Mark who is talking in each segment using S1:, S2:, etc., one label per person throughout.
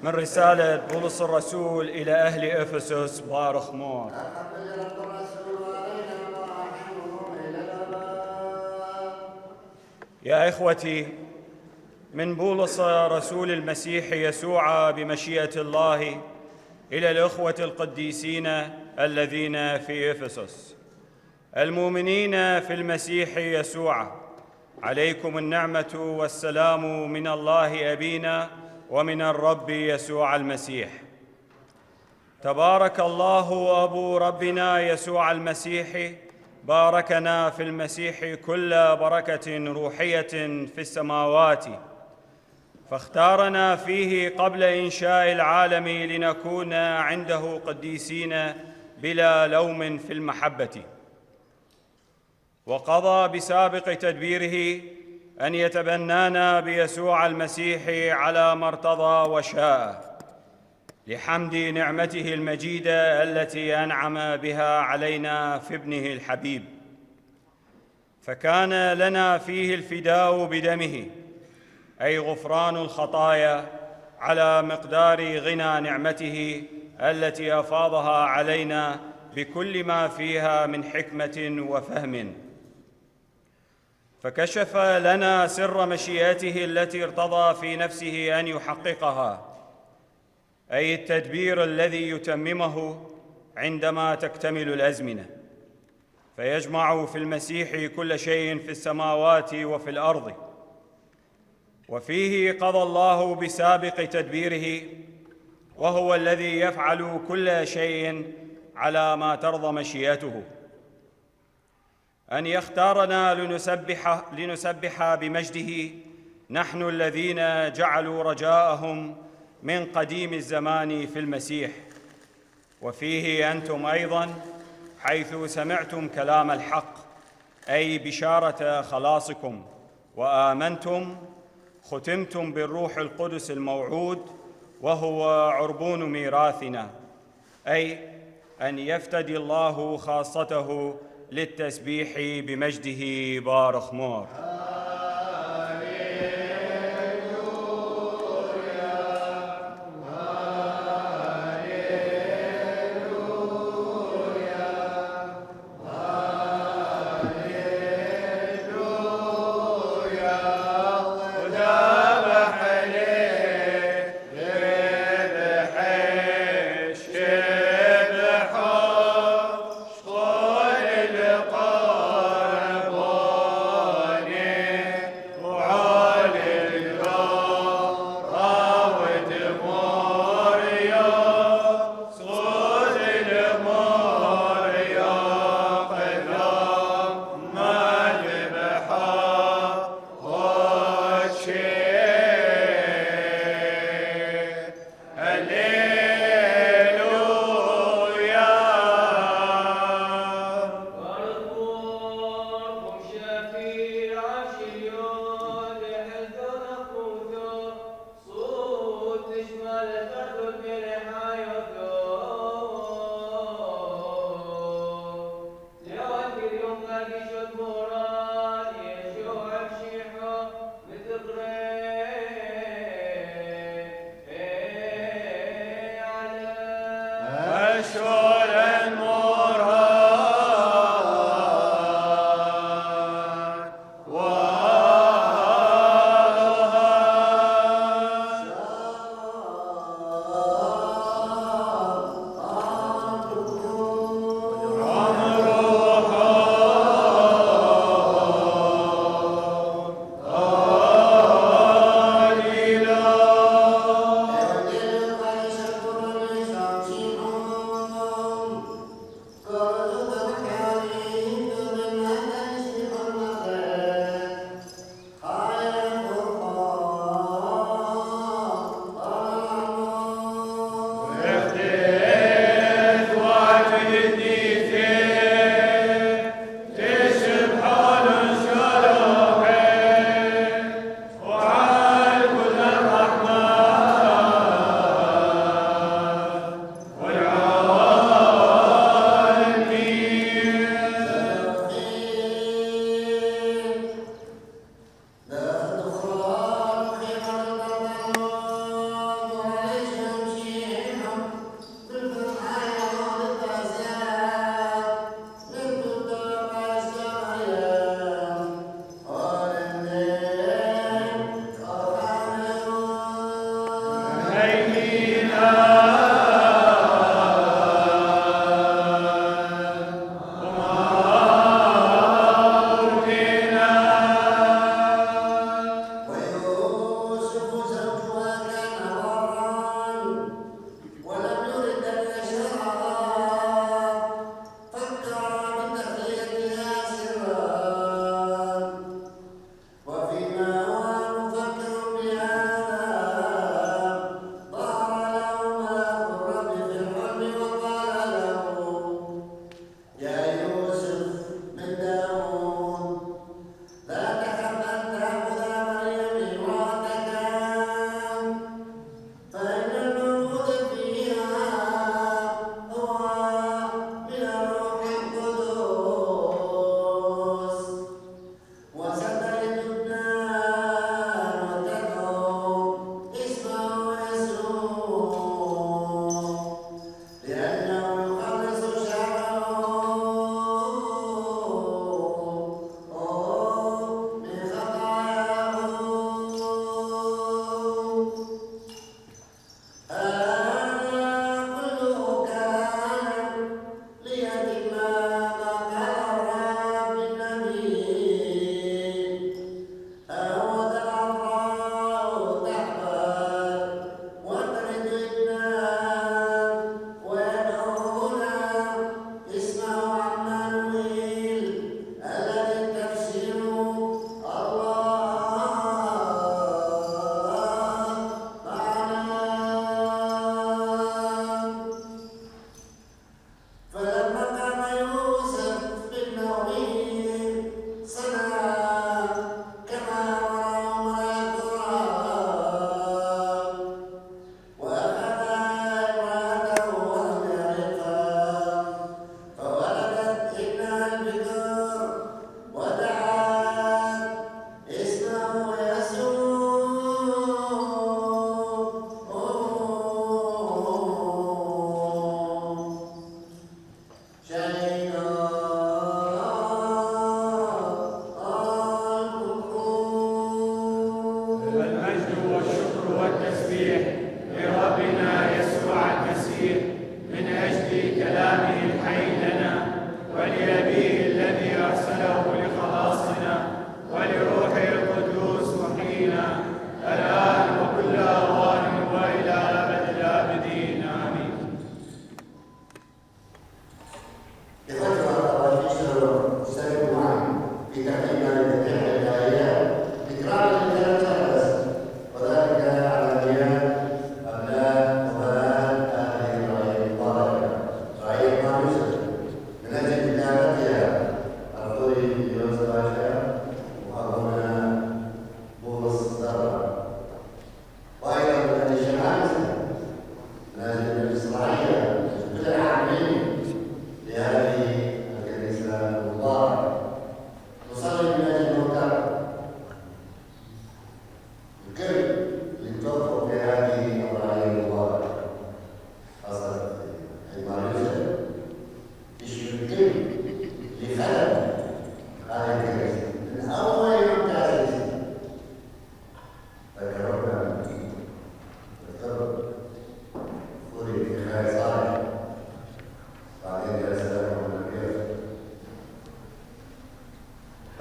S1: من رسالة بولس الرسول إلى أهل أفسس بارخ مور. يا إخوتي، من بولس رسول المسيح يسوع بمشيئة الله إلى الأخوة القديسين الذين في أفسس المؤمنين في المسيح يسوع، عليكم النعمة والسلام من الله أبينا ومن الرب يسوع المسيح. تبارك الله أبو ربنا يسوع المسيح، باركنا في المسيح كل بركة روحية في السماوات، فاختارنا فيه قبل إنشاء العالم لنكون عنده قديسين بلا لوم في المحبة، وقضى بسابق تدبيره أن يتبنانا بيسوع المسيح على ما ارتضى وشاء، لحمد نعمته المجيدة التي أنعم بها علينا في ابنه الحبيب، فكان لنا فيه الفداء بدمه، أي غفران الخطايا على مقدار غنى نعمته التي أفاضها علينا بكل ما فيها من حكمة وفهم، فكشف لنا سر مشيئته التي ارتضى في نفسه أن يحققها، أي التدبير الذي يتممه عندما تكتمل الأزمنة، فيجمع في المسيح كل شيء في السماوات وفي الأرض، وفيه قضى الله بسابق تدبيره، وهو الذي يفعل كل شيء على ما ترضى مشيئته، أن يختارنا لنسبح بمجده، نحن الذين جعلوا رجاءهم من قديم الزمان في المسيح، وفيه أنتم أيضاً حيث سمعتم كلام الحق، أي بشارة خلاصكم، وآمنتم، ختمتم بالروح القدس الموعود، وهو عربون ميراثنا، أي أن يفتدي الله خاصته للتسبيح بمجده بارخ مور.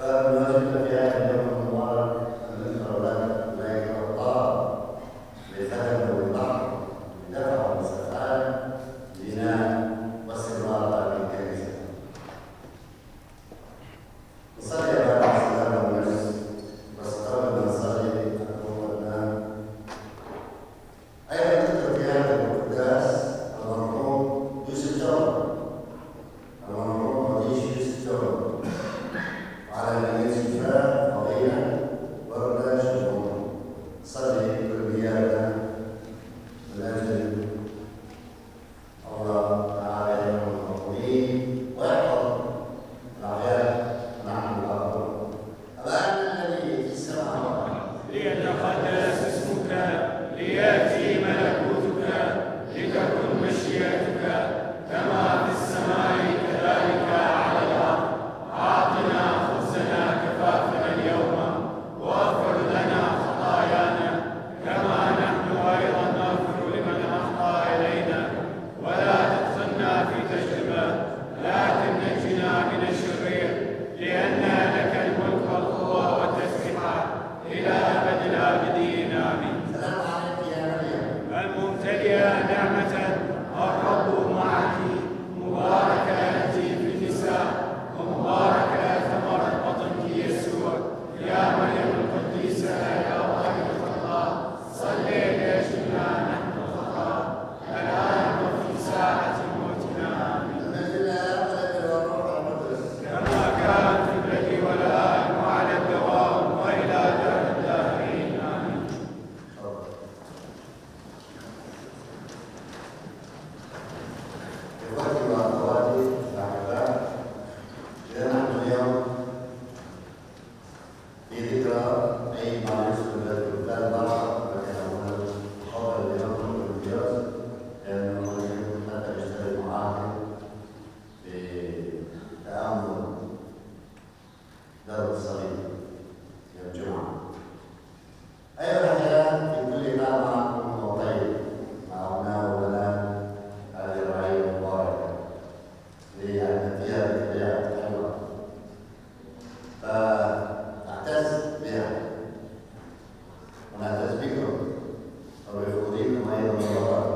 S2: فبنواجه في هذا اليوم المبارك أن نذكر أولئك الأبطال بفهم والبحر بدفع واستفعال بناء واستمرار هذه الكنيسة. نصلي على السلام والنفس بس قبل ما نصلي نقول وننام. أيضا نذكر في هذا القداس المرحوم يوسف جوهر، المرحوم مديش يوسف جوهر، وعلى نية شفاء فضيلة ورد شجون. صلي كل بيادنا من أجل الله تعالى يرحم المظلومين ويحفظ الأعياء نحن الأقوى. أبانا الذي في السماوات
S1: ليتقدس اسمك، ليأتي ملكوتك، لتكن مشيئتك كما في السماء كذلك على الأرض. أعطنا خبزنا كفافنا اليوم، واغفر لنا خطايانا كما نحن أيضا نغفر لمن أخطأ إلينا، ولا تدخلنا في تجربة لكن نجنا من الشرير، لأن لك الملك والقوة والتسبيح إلى أبد الآبدين آمين.
S2: سلام عليك يا مريم
S1: الممتلئة نعمة، الرب معك، مباركة أنت في النساء، ومباركة ثمرة بطنك يسوع. يا مريم القديسة يا طاهرة الله، صلي لأجلنا نحن الخطاة الآن وفي ساعة موتنا آمين.
S2: المجد لله والروح القدس
S1: كما كان في البدء والآن وعلى الدوام وإلى دار الداهرين آمين.
S2: إخوتي وأخواتي الأحباء، إذا نحن اليوم في ذكرى عيد مارس الثالث مرة وكان قبل اليوم الامتياز، لأنه حتى يشترك معاهم في تأمل درب الصليب يوم الجمعة. أيها الأحياء، في كل ما معكم وطيب مع أبناء وبنات هذه الرعية المباركة لأن فيها ذكريات حلوة فأعتز بها ونعتز بكم وبفقودكم أيضا مرات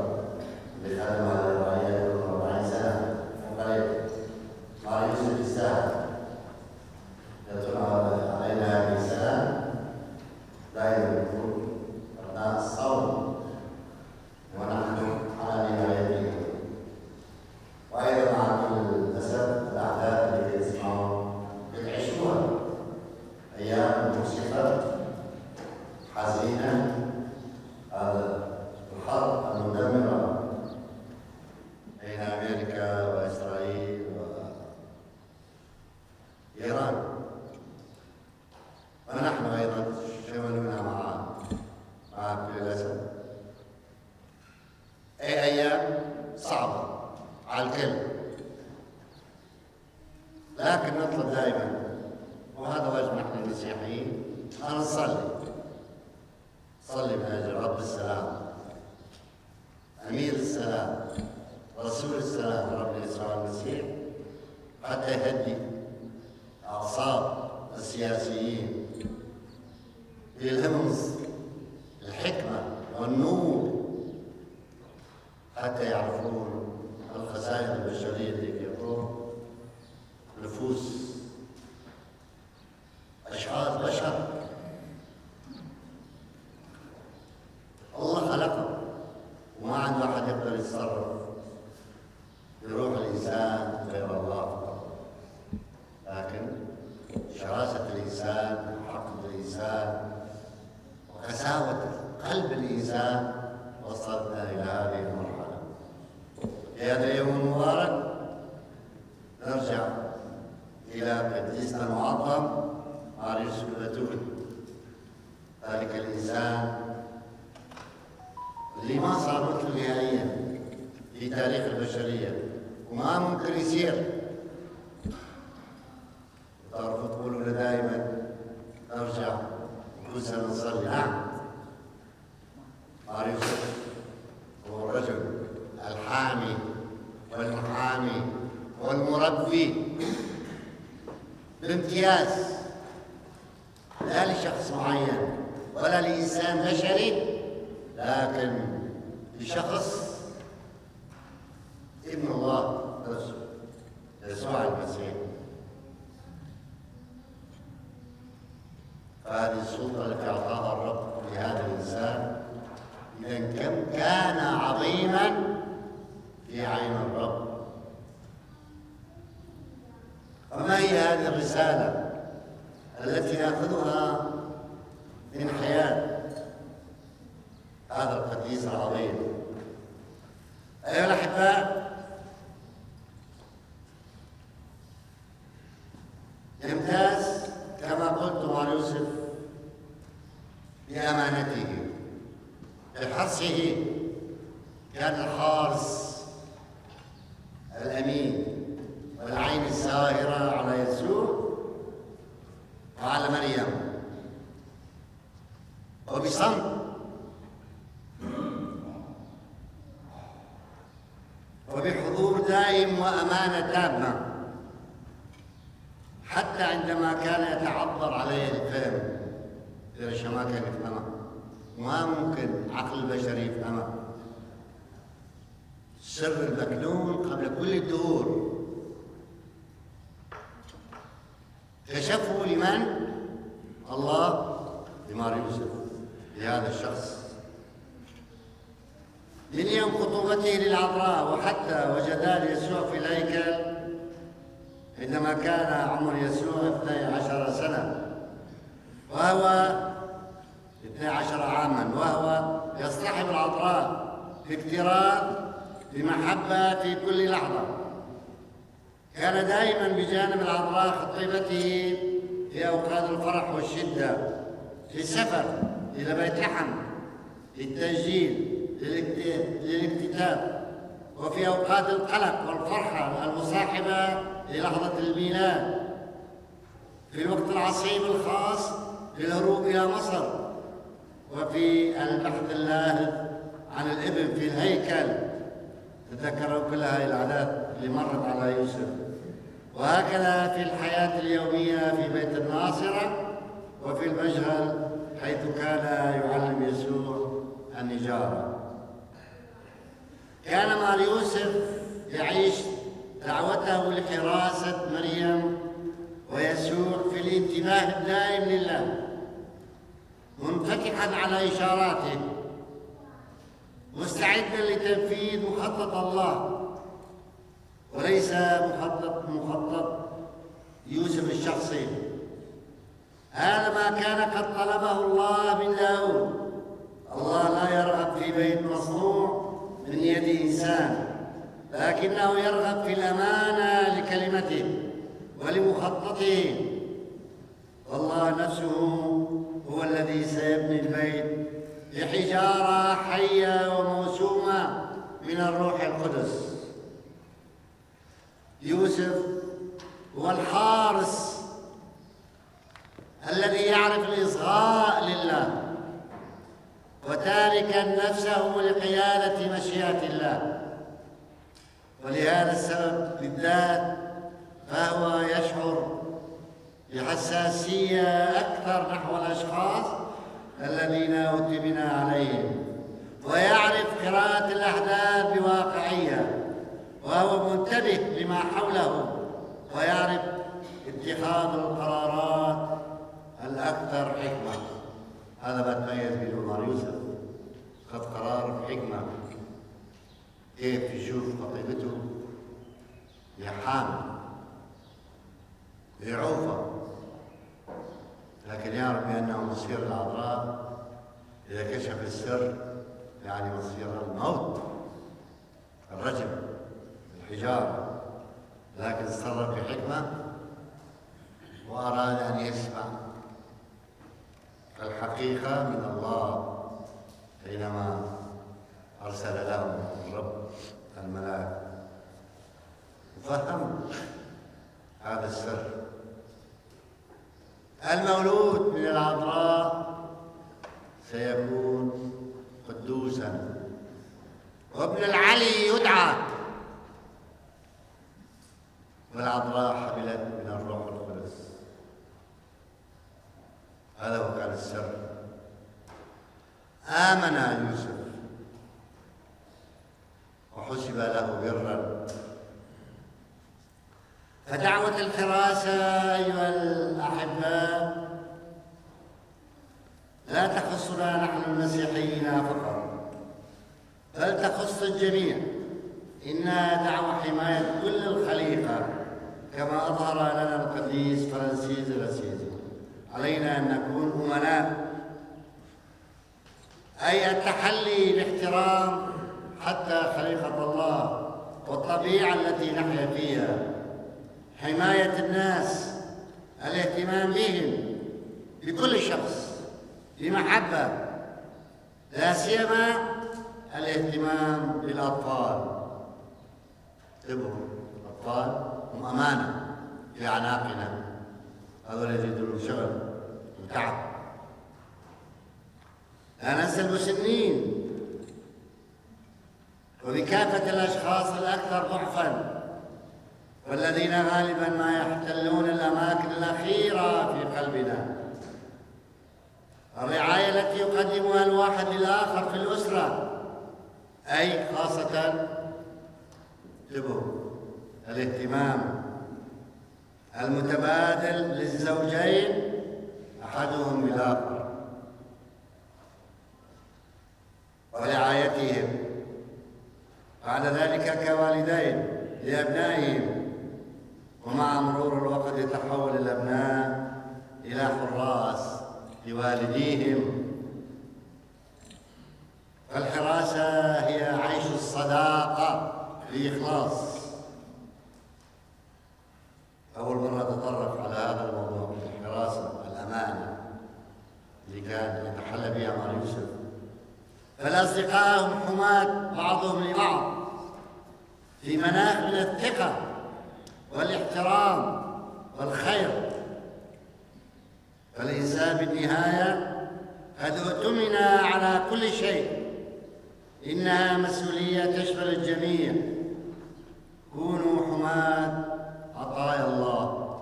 S2: بخدم هذه الرعية لكم 40 سنة وقريب مع يوسف الساعة يطلع علينا هذه السنة دائما نقول أبناء الصوم ونحن على نهايته. وأيضا مع كل الأسف الأعداء التي تسمعون بتعيشوها أيام مؤسفة حزينة. هذا الحرب المدمرة بين أمريكا وإسرائيل وإيران، ونحن أيضا شملنا مع كل الأسف. أي أيام صعبة على الكل، لكن نطلب دائما، وهذا واجب نحن المسيحيين، أن نصلي من أجل رب السلام، أمير السلام، رسول السلام، رب يسوع المسيح، حتى يهدي أعصاب السياسيين، يلهمهم الحكمة والنور حتى يعرفون الخسائر البشرية اللي يقرون نفوس أشخاص بشر الله خلقهم وما عنده أحد يقدر يتصرف بروح الإنسان غير الله فقط. لكن شراسة الإنسان وحقد الإنسان وقساوة قلب الإنسان وصلنا إلى هذه المرحلة. في هذا اليوم المبارك نرجع إلى قديسنا المعظم ماريوس البتول، ذلك الإنسان اللي ما صار مثله نهائيا في تاريخ البشرية وما ممكن يصير. تعرفوا تقولوا لنا دائما نرجع كل سنة نصلي. نعم، ماريوس هو الرجل الحامي والمحامي والمربي بامتياز لا لشخص معين ولا لإنسان بشري، لكن لشخص ابن الله نفسه يسوع المسيح. فهذه السلطة التي أعطاها الرب لهذا الإنسان إذا كم كان عظيما في عين الرب. وما هي هذه الرسالة التي نأخذها من حياة هذا القديس العظيم؟ أيها الأحباء، يمتاز كما قلت مار يوسف بأمانته، بحرصه، كان الحارس الأمين والعين الساهرة على يسوع وعلى مريم، وبصمت وبحضور دائم وأمانة تامة، حتى عندما كان يتعذر عليه الفهم، ليش ما كان يفهمه، ما ممكن عقل بشري يفهمه. السر المكنون قبل كل الدهور كشفه لمن؟ الله لمار يوسف، لهذا الشخص. من يوم خطوبته للعذراء وحتى وجدان يسوع في الهيكل عندما كان عمر يسوع 12 سنة وهو 12 عاما، وهو يصطحب العذراء باكتراث بمحبة في كل لحظة. كان دائما بجانب العذراء خطيبته في أوقات الفرح والشدة، في السفر إلى بيت لحم للتسجيل للاكتتاب، وفي أوقات القلق والفرحة المصاحبة للحظة الميلاد، في الوقت العصيب الخاص بالهروب إلى مصر، وفي البحث اللاهث عن الابن في الهيكل. تذكروا كل هذه الأحداث اللي مرت على يوسف. وهكذا في الحياة اليومية في بيت الناصرة وفي المشغل حيث كان يعلم يسوع النجارة. كان مار يوسف يعيش دعوته لحراسة مريم ويسوع في الانتباه الدائم لله، منفتحا على إشاراته، مستعدا لتنفيذ مخطط الله وليس مخطط يوسف الشخصي. هذا ما كان قد طلبه الله من داود. الله لا يرغب في بيت مصنوع من يد إنسان، لكنه يرغب في الأمانة لكلمته ولمخططه. والله نفسه هو الذي سيبني البيت بحجارة حية وموسومة من الروح القدس. يوسف هو الحارس الذي يعرف الإصغاء لله وتاركا نفسه لقيادة مشيئة الله. ولهذا السبب بالذات فهو يشعر بحساسية أكثر نحو الأشخاص الذين أؤتمن عليهم، ويعرف قراءة الأحداث بواقعية، وهو منتبه لما حوله، ويعرف اتخاذ القرارات الأكثر حكمة. هذا ما تميز به مار يوسف، خذ قرار بحكمة. كيف يشوف خطيبته هي حامل هي عوفة، لكن يعرف بأنه مصير العذراء إذا كشف السر يعني مصير الموت، الرجم، الحجارة، لكن تصرف بحكمة وأراد أن يسمع الحقيقة من الله حينما أرسل لهم الرب الملاك وفهم هذا السر. المولود من العذراء سيكون قدوسا، وابن العلي يدعى، والعذراء حملت من الروح القدس. هذا هو كان السر. آمن يوسف وحسب له برا. فدعوة الحراسة أيها الأحباء لا تخصنا نحن المسيحيين فقط، بل تخص الجميع. إنها دعوة حماية كل الخليقة كما أظهر لنا القديس فرانسيس الأسيزي. علينا أن نكون أمناء، أي التحلي باحترام حتى خليقة الله والطبيعة التي نحيا فيها، حماية الناس، الاهتمام بهم بكل شخص بمحبة، لا سيما الاهتمام بالأطفال. انتبهوا، الأطفال هم أمانة في أعناقنا، هذول يجدوا شغل وتعب. لا ننسى المسنين وبكافة الأشخاص الأكثر ضعفاً، والذين غالباً ما يحتلون الأماكن الأخيرة في قلبنا. الرعاية التي يقدمها الواحد للآخر في الأسرة، أي خاصة الاهتمام المتبادل للزوجين أحدهم بالآخر ورعايتهم بعد ذلك كوالدين لأبنائهم. ومع مرور الوقت يتحول الأبناء إلى حراس لوالديهم. فالحراسة هي عيش الصداقة بإخلاص. أول مرة أتطرق على هذا الموضوع، الحراسة، الأمانة اللي كان يتحلى بها مع يوسف. فالأصدقاء هم حماة بعضهم لبعض في مناخ من الثقة والاحترام والخير. فالإنسان بالنهاية قد اؤتمن على كل شيء. إنها مسؤولية تشمل الجميع. كونوا حماة عطايا الله.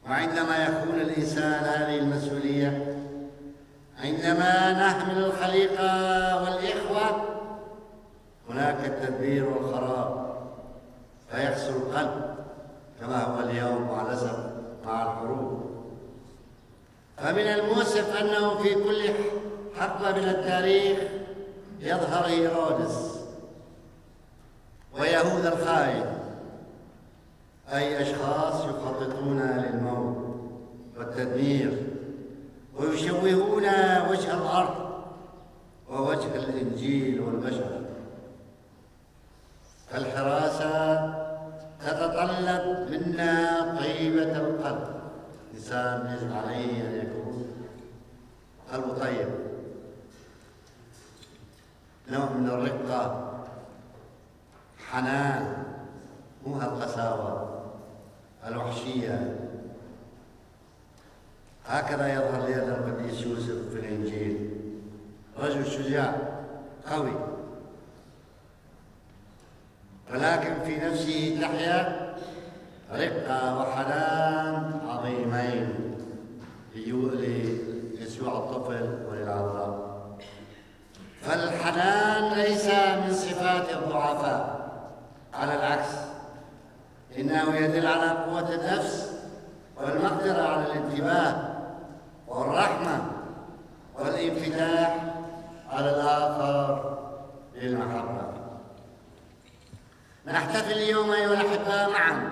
S2: وعندما يكون الإنسان هذه المسؤولية، عندما نحمل الخليقة والإخوة، هناك التدبير والخراب، فيحصل القلب كما هو اليوم مع الأسف مع الحروب. فمن المؤسف أنه في كل حقبة من التاريخ يظهر هيرودس ويهوذا الخائن، أي أشخاص يخططون للموت والتدمير ويشوهون وجه الأرض ووجه الإنجيل والبشر. فالحراسة تتطلب منا طيبة القلب. الإنسان يجب عليه أن يكون قلبه طيب، نوع من الرقة، حنان، مو هالقساوة الوحشية. هكذا يظهر لنا القديس يوسف في الإنجيل، رجل شجاع قوي، ولكن في نفسه تحيا رقة وحنان عظيمين ليسوع الطفل وللعذراء. فالحنان ليس من صفات الضعفاء، على العكس، إنه يدل على قوة النفس والمقدرة على الانتباه والرحمة والانفتاح على الآخر بالمحبة. نحتفل اليوم أيها الأحباء معا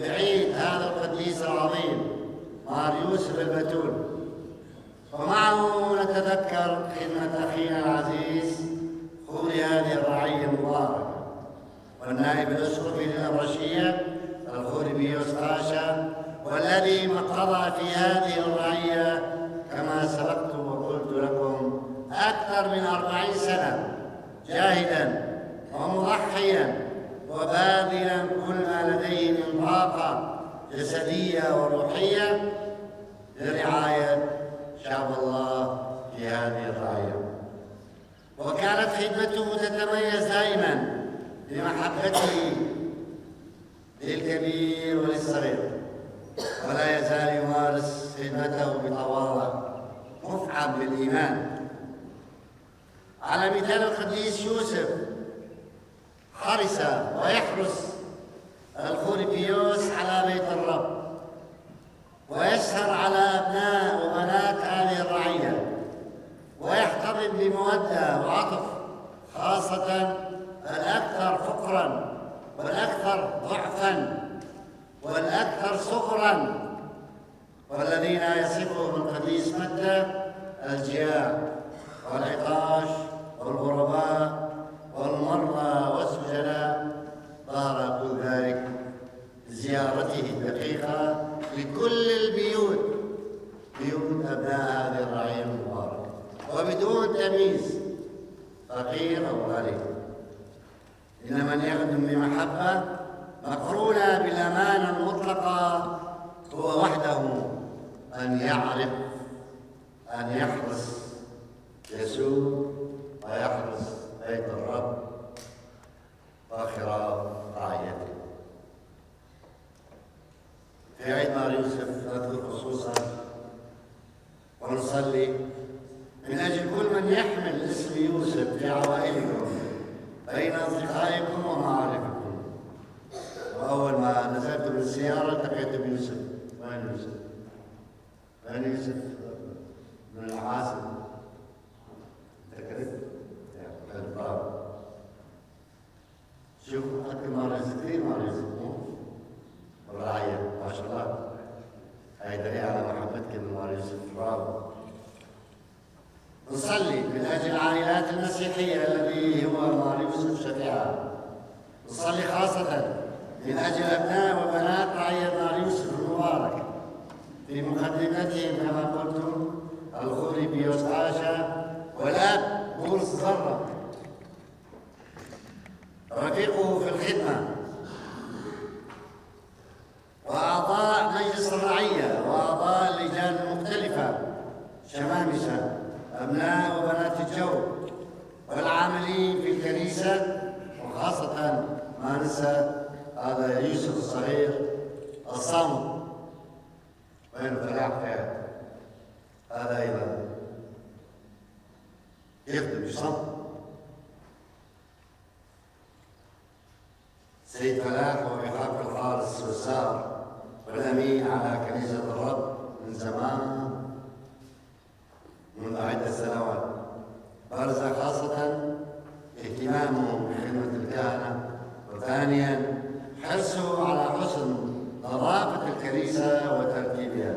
S2: بعيد هذا القديس العظيم مار يوسف البتول، ومعه نتذكر خدمة أخينا العزيز خوري هذه الرعية المباركة، والنائب الأسقفي للأبرشية الخوري بيوس قاشا، والذي قضى في هذه الرعية كما سبقت وقلت لكم أكثر من 40 سنة جاهدا ومضحيا وباذلا كل ما لديه من طاقة جسدية وروحية لرعاية شعب الله في هذه الرعية. وكانت خدمته تتميز دائما بمحبته للكبير وللصغير، الإيمان. على مثال القديس يوسف حرس ويحرس الخوربيوس على بيت الرب، ويسهر على أبناء وبنات هذه الرعية، ويحتضن بمودة وعطف، خاصة الأكثر فقراً والأكثر ضعفاً والأكثر صغراً، والذين يصفهم القديس متى الجياع والعطاش والغرباء والمرضى والسجناء. ظهر كل ذلك زيارته الدقيقة لكل البيوت، بيوت أبناء هذه الرعية المباركة، وبدون تمييز فقير أو غني، إن من يخدم بمحبة مقرونة بالأمانة المطلقة هو وحده أن يعرف أن يحرس يسوع ويحرس بيت الرب وخراف رعيته. في عيد نار يوسف نذكر خصوصا ونصلي من أجل كل من يحمل اسم يوسف في عوائلكم بين أصدقائكم ومعارفكم. وأول ما نزلت بالسيارة التقيت بيوسف. وين يوسف؟ وين يوسف؟ من العاصمة. تذكرت؟ برافو. شوف أكثر مرة كثير مرة يوسف الرعية ما شاء الله. هاي دليل على محبتك من مرة يوسف. برافو. نصلي من أجل العائلات المسيحية الذي هو مار يوسف شفيعها. نصلي خاصة من أجل أبناء وبنات رعية مار يوسف المبارك، في مقدمتهم كما قلتم الخوربيوس عاشا والأب بولس زرة رفيقه في الخدمة، وأعضاء مجلس الرعية وأعضاء اللجان المختلفة، شمامسة، أبناء وبنات الجو، والعاملين في الكنيسة، وخاصة ما ننسى هذا يوسف الصغير الصامت. وين فلاح خير؟ هذا أيضا يخدم يصمت. سيد فلاح هو بحق الحارس والسار والأمين على كنيسة الرب من زمان، منذ عدة سنوات. برز خاصة اهتمامه بخدمة الكهنة، وثانيا حرصه على حسن نظافة الكنيسة وترتيبها.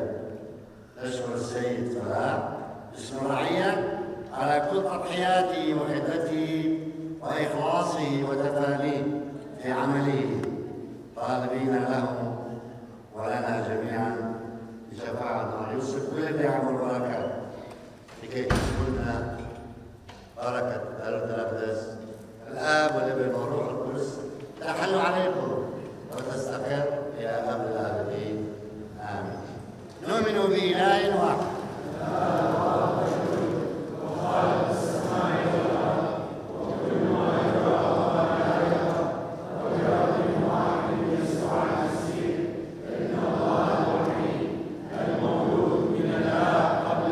S2: أشكر السيد فلاح باسم الرعية على كل تضحياته وخدمته وإخلاصه وتفانيه في عمله، طالبين له ولنا جميعا بشفاعة مار يوسف كل النعم والبركات، لكي تكون بركة الأقدس الآب والابن والروح القدس تحل عليكم وتستقر إلى أبد الآبدين. آمين. نؤمن بإله واحد.
S3: الله الوحيد المولود من الآب قبل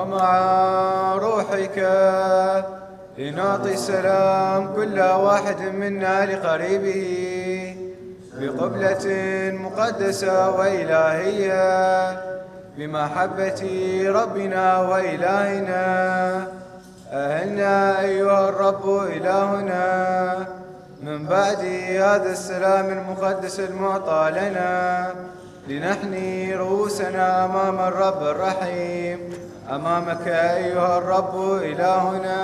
S3: ومع روحك، لنعطي السلام كل واحد منا لقريبه بقبلة مقدسة وإلهية بمحبة ربنا وإلهنا. أهلنا أيها الرب إلهنا من بعد هذا السلام المقدس المعطى لنا، لنحني رؤوسنا أمام الرب الرحيم، أمامك أيها الرب إلهنا.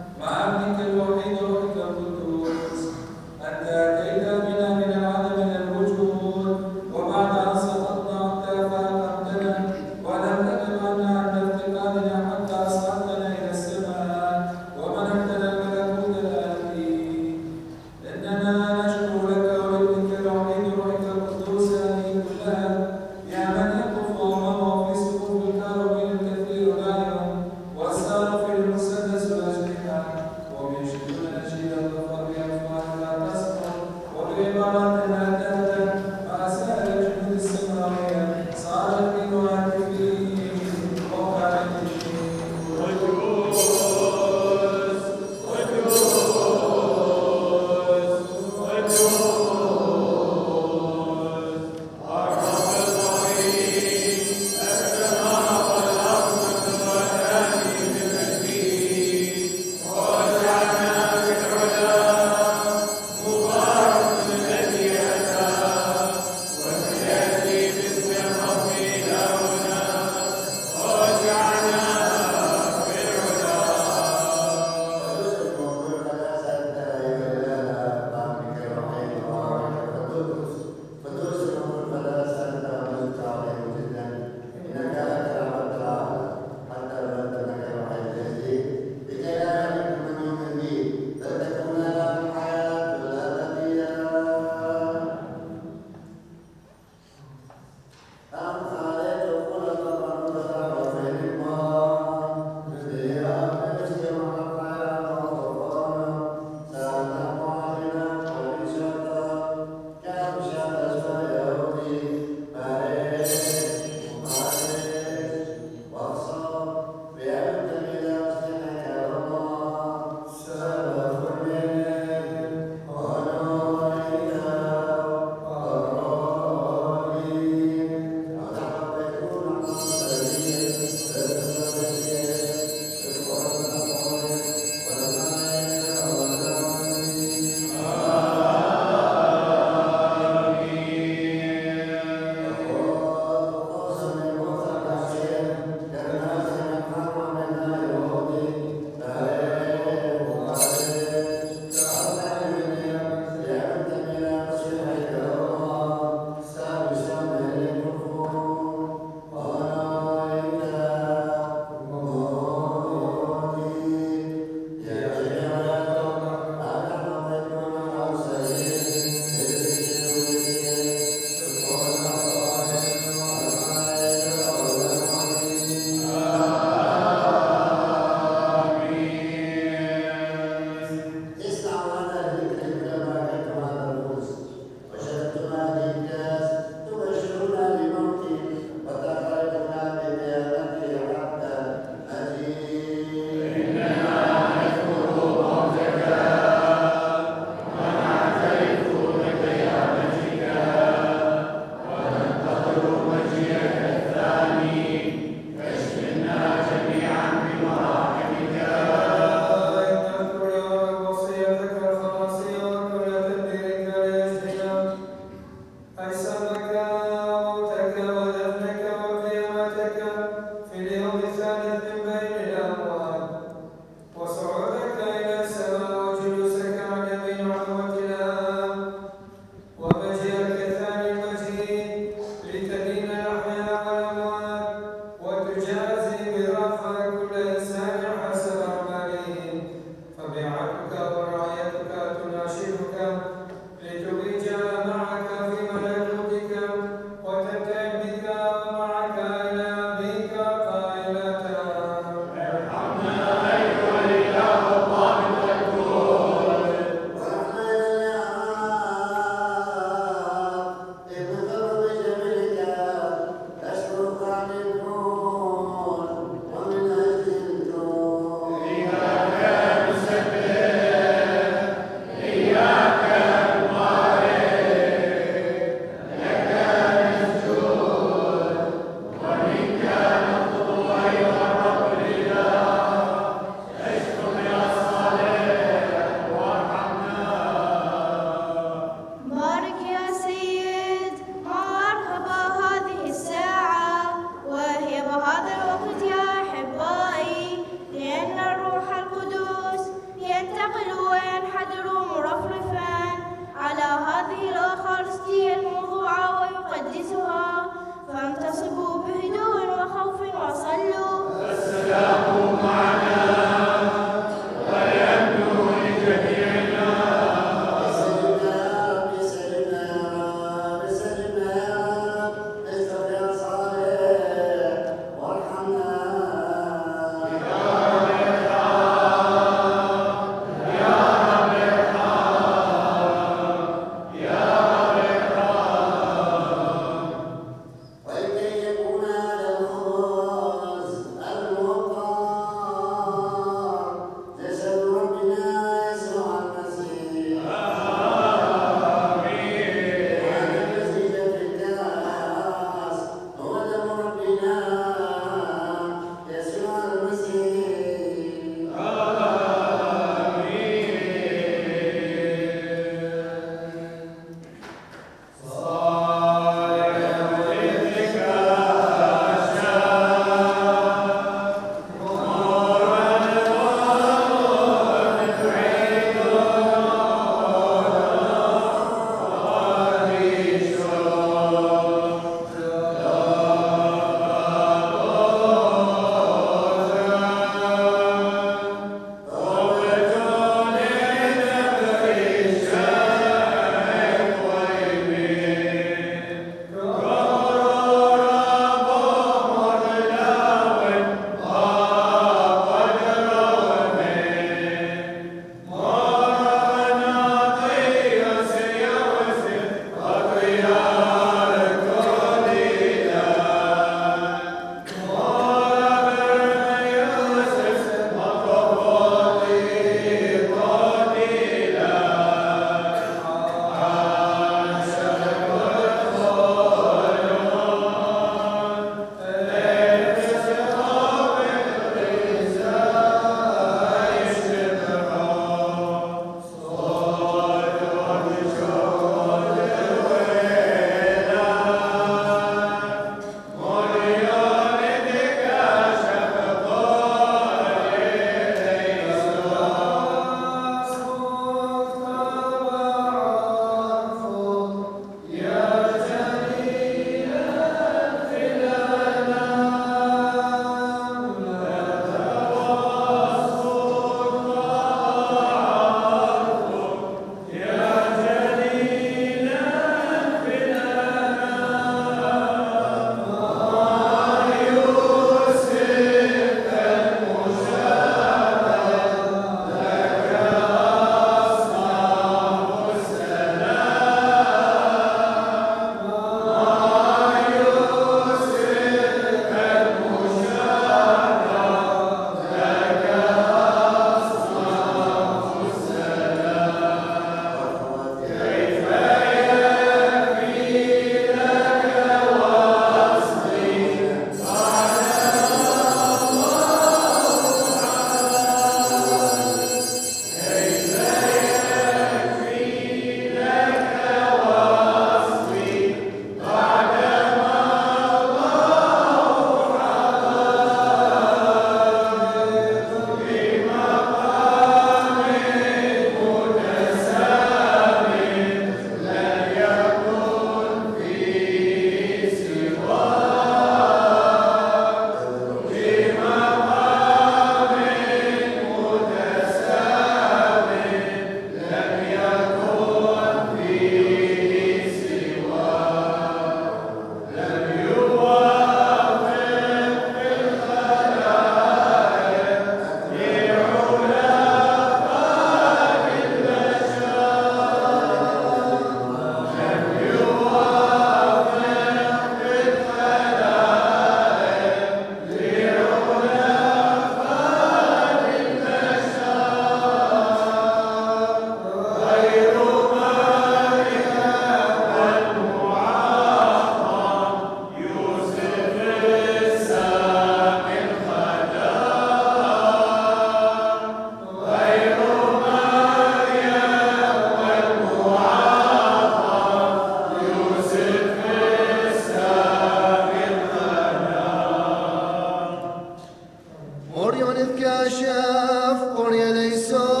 S4: شاف قرية ليسون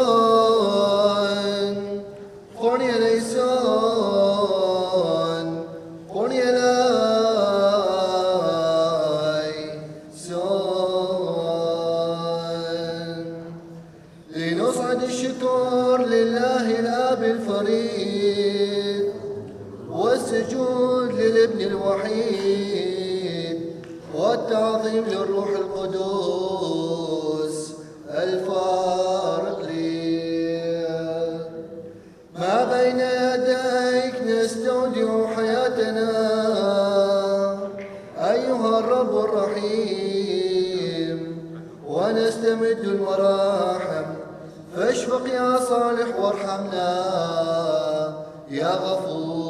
S4: قرية ليسون قرية ليسون لنصعد الشكر لله الآب الفريد والسجود للابن الوحيد والتعظيم للروح القدوس الفارق لي ما بين يديك نستودع حياتنا أيها الرب الرحيم ونستمد المراحم فاشفق يا صالح وارحمنا يا غفور.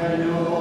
S2: مجدون